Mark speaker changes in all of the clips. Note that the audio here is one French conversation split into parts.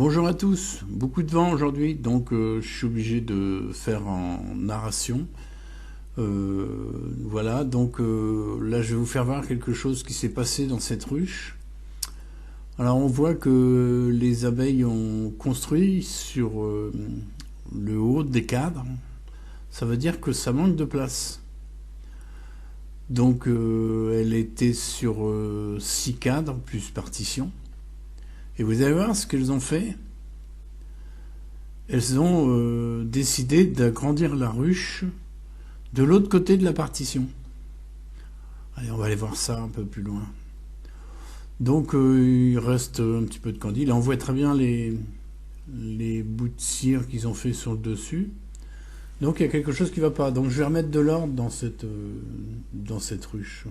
Speaker 1: Bonjour à tous, beaucoup de vent aujourd'hui, donc je suis obligé de faire en narration. Voilà, donc là je vais vous faire voir quelque chose qui s'est passé dans cette ruche. Alors on voit que les abeilles ont construit sur le haut des cadres. Ça veut dire que ça manque de place. Donc elle était sur 6 cadres plus partition. Et vous allez voir ce qu'elles ont fait. Elles ont décidé d'agrandir la ruche de l'autre côté de la partition. Allez, on va aller voir ça un peu plus loin. Donc il reste un petit peu de candile. Là, on voit très bien les bouts de cire qu'ils ont fait sur le dessus. Donc il y a quelque chose qui ne va pas. Donc je vais remettre de l'ordre dans cette ruche.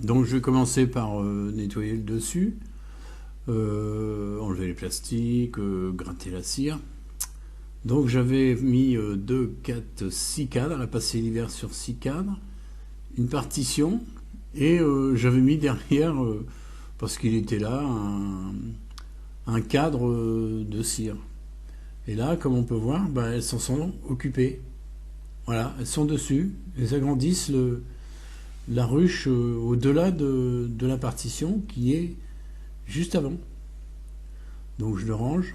Speaker 1: Donc je vais commencer par nettoyer le dessus. Enlever les plastiques, gratter la cire. Donc j'avais mis 2, 4, 6 cadres, elle a passé l'hiver sur 6 cadres, une partition, et j'avais mis derrière, parce qu'il était là, un cadre de cire. Et là, comme on peut voir, elles s'en sont occupées. Voilà, elles sont dessus, elles agrandissent la ruche au-delà de la partition qui est juste avant. Donc je le range.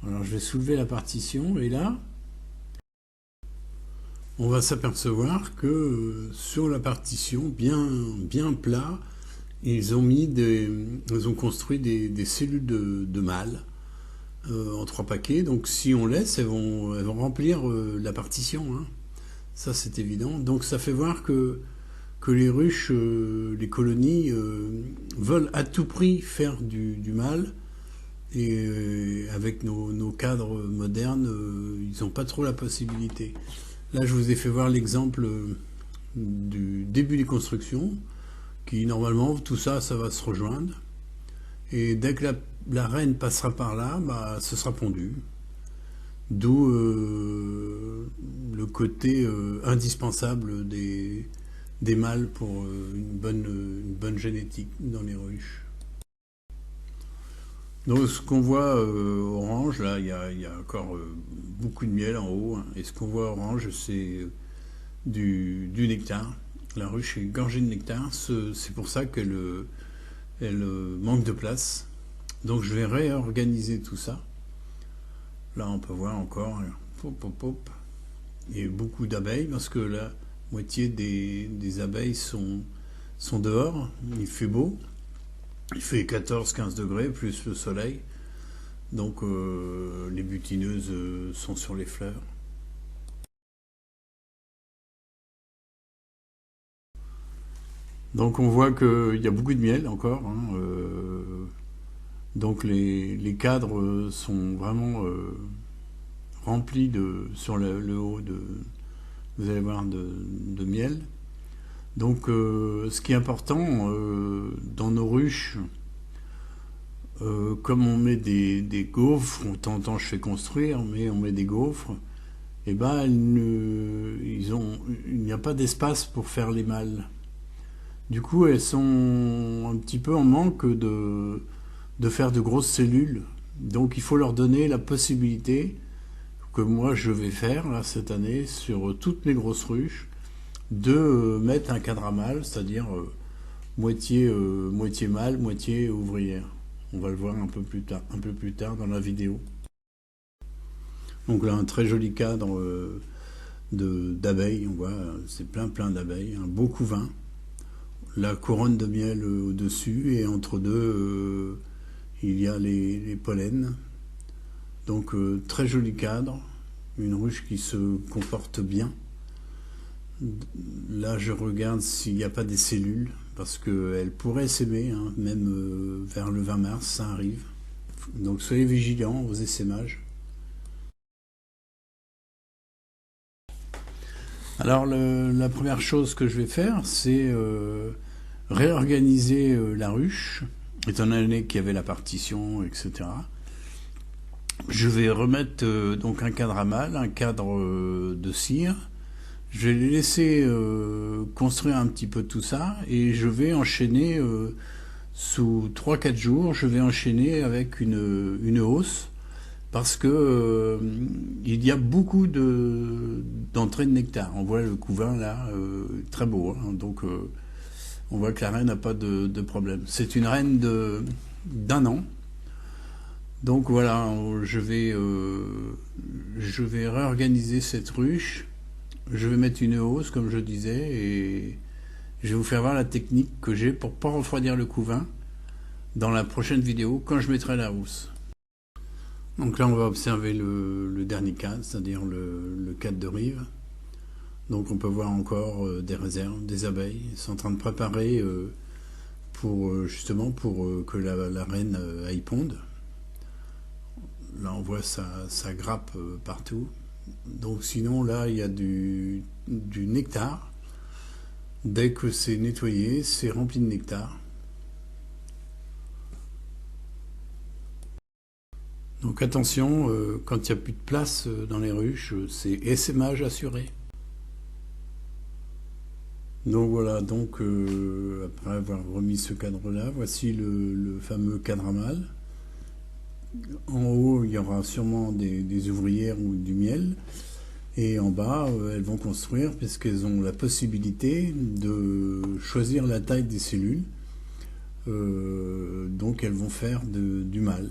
Speaker 1: Alors je vais soulever la partition et là, on va s'apercevoir que sur la partition, bien plat, ils ont construit des cellules de mâles en 3 paquets. Donc si on laisse, elles vont remplir la partition. Hein. Ça c'est évident. Donc ça fait voir que les ruches, les colonies veulent à tout prix faire du mâle. Et avec nos cadres modernes, ils n'ont pas trop la possibilité. Là, je vous ai fait voir l'exemple du début des constructions, qui normalement, tout ça, ça va se rejoindre. Et dès que la reine passera par là, ce sera pondu. D'où le côté indispensable des mâles pour une bonne génétique dans les ruches. Donc ce qu'on voit orange, là il y a encore beaucoup de miel en haut, hein, et ce qu'on voit orange c'est du nectar. La ruche est gorgée de nectar, c'est pour ça qu'elle manque de place. Donc je vais réorganiser tout ça. Là on peut voir encore, il y a beaucoup d'abeilles parce que la moitié des abeilles sont dehors, il fait beau. Il fait 14-15 degrés, plus le soleil. Donc les butineuses sont sur les fleurs. Donc on voit qu'il y a beaucoup de miel encore. Hein, donc les cadres sont vraiment remplis sur le haut vous allez voir, de miel. Donc ce qui est important dans nos ruches, comme on met des gaufres, de temps en temps je fais construire, mais on met des gaufres, et il n'y a pas d'espace pour faire les mâles. Du coup elles sont un petit peu en manque de faire de grosses cellules. Donc il faut leur donner la possibilité, que moi je vais faire là cette année sur toutes mes grosses ruches, de mettre un cadre à mâle, c'est-à-dire moitié mâle, moitié ouvrière. On va le voir un peu plus tard dans la vidéo. Donc là un très joli cadre d'abeilles, on voit c'est plein d'abeilles, un beau couvain, la couronne de miel au-dessus, et entre deux il y a les pollens. Donc très joli cadre, une ruche qui se comporte bien. Là, je regarde s'il n'y a pas des cellules, parce qu'elles pourraient s'aimer, hein, même vers le 20 mars, ça arrive. Donc soyez vigilants aux essaimages. Alors la première chose que je vais faire, c'est réorganiser la ruche, étant donné qu'il y avait la partition, etc. Je vais remettre donc un cadre à mâle, un cadre de cire. Je vais les laisser construire un petit peu tout ça, et je vais enchaîner sous 3-4 jours, je vais enchaîner avec une hausse parce que il y a beaucoup d'entrées de nectar. On voit le couvain là, très beau, hein, donc on voit que la reine n'a pas de problème. C'est une reine d'un an. Donc voilà, je vais réorganiser cette ruche. Je vais mettre une hausse, comme je disais, et je vais vous faire voir la technique que j'ai pour pas refroidir le couvain dans la prochaine vidéo quand je mettrai la hausse. Donc là, on va observer le dernier cadre, c'est-à-dire le cadre de rive. Donc on peut voir encore des réserves, des abeilles. Ils sont en train de préparer justement pour que la reine aille pondre. Là, on voit sa grappe partout. Donc sinon, là, il y a du nectar. Dès que c'est nettoyé, c'est rempli de nectar. Donc attention, quand il n'y a plus de place dans les ruches, c'est essaimage assuré. Donc voilà, donc après avoir remis ce cadre-là, voici le fameux cadre à mâle. En haut, il y aura sûrement des ouvrières ou du miel. Et en bas, elles vont construire puisqu'elles ont la possibilité de choisir la taille des cellules. Donc elles vont faire du mâle.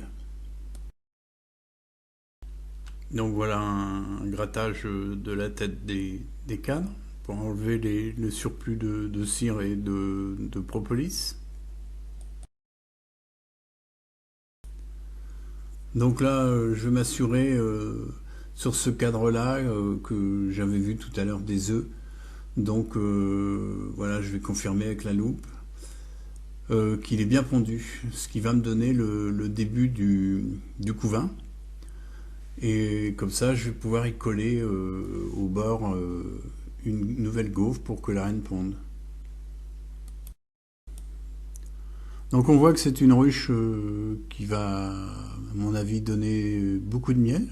Speaker 1: Donc voilà un grattage de la tête des cadres pour enlever le surplus de cire et de propolis. Donc là, je vais m'assurer sur ce cadre-là que j'avais vu tout à l'heure des œufs. Donc voilà, je vais confirmer avec la loupe qu'il est bien pondu, ce qui va me donner le début du couvain. Et comme ça, je vais pouvoir y coller au bord une nouvelle gaufre pour que la reine ponde. Donc on voit que c'est une ruche qui va, à mon avis, donner beaucoup de miel.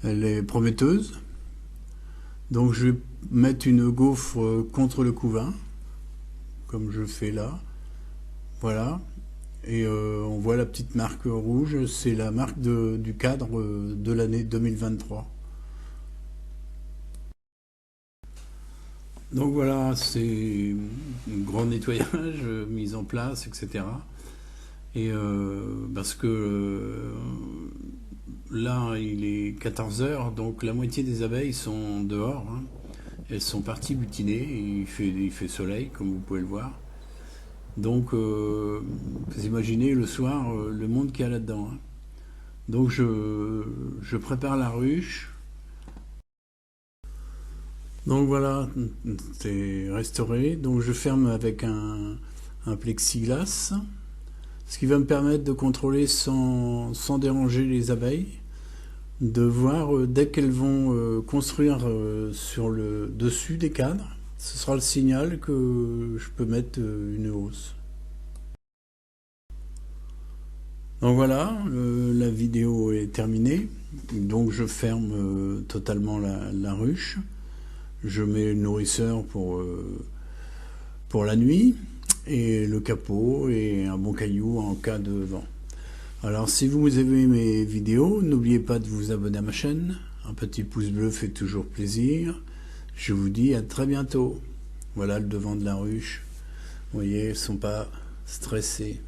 Speaker 1: Elle est prometteuse. Donc je vais mettre une gaufre contre le couvain, comme je fais là. Voilà. Et on voit la petite marque rouge, c'est la marque du cadre de l'année 2023. Donc voilà, c'est un grand nettoyage mis en place, etc. Et parce que là, il est 14 heures, donc la moitié des abeilles sont dehors. Hein. Elles sont parties butiner, il fait soleil, comme vous pouvez le voir. Donc, vous imaginez le soir le monde qu'il y a là-dedans. Hein. Donc, je prépare la ruche. Donc voilà, c'est restauré. Donc, je ferme avec un plexiglas, ce qui va me permettre de contrôler sans déranger les abeilles, de voir dès qu'elles vont construire sur le dessus des cadres. Ce sera le signal que je peux mettre une hausse. Donc voilà, la vidéo est terminée. Donc je ferme totalement la ruche. Je mets le nourrisseur pour la nuit et le capot et un bon caillou en cas de vent. Alors si vous avez aimé mes vidéos, n'oubliez pas de vous abonner à ma chaîne. Un petit pouce bleu fait toujours plaisir. Je vous dis à très bientôt. Voilà le devant de la ruche. Vous voyez, elles ne sont pas stressées.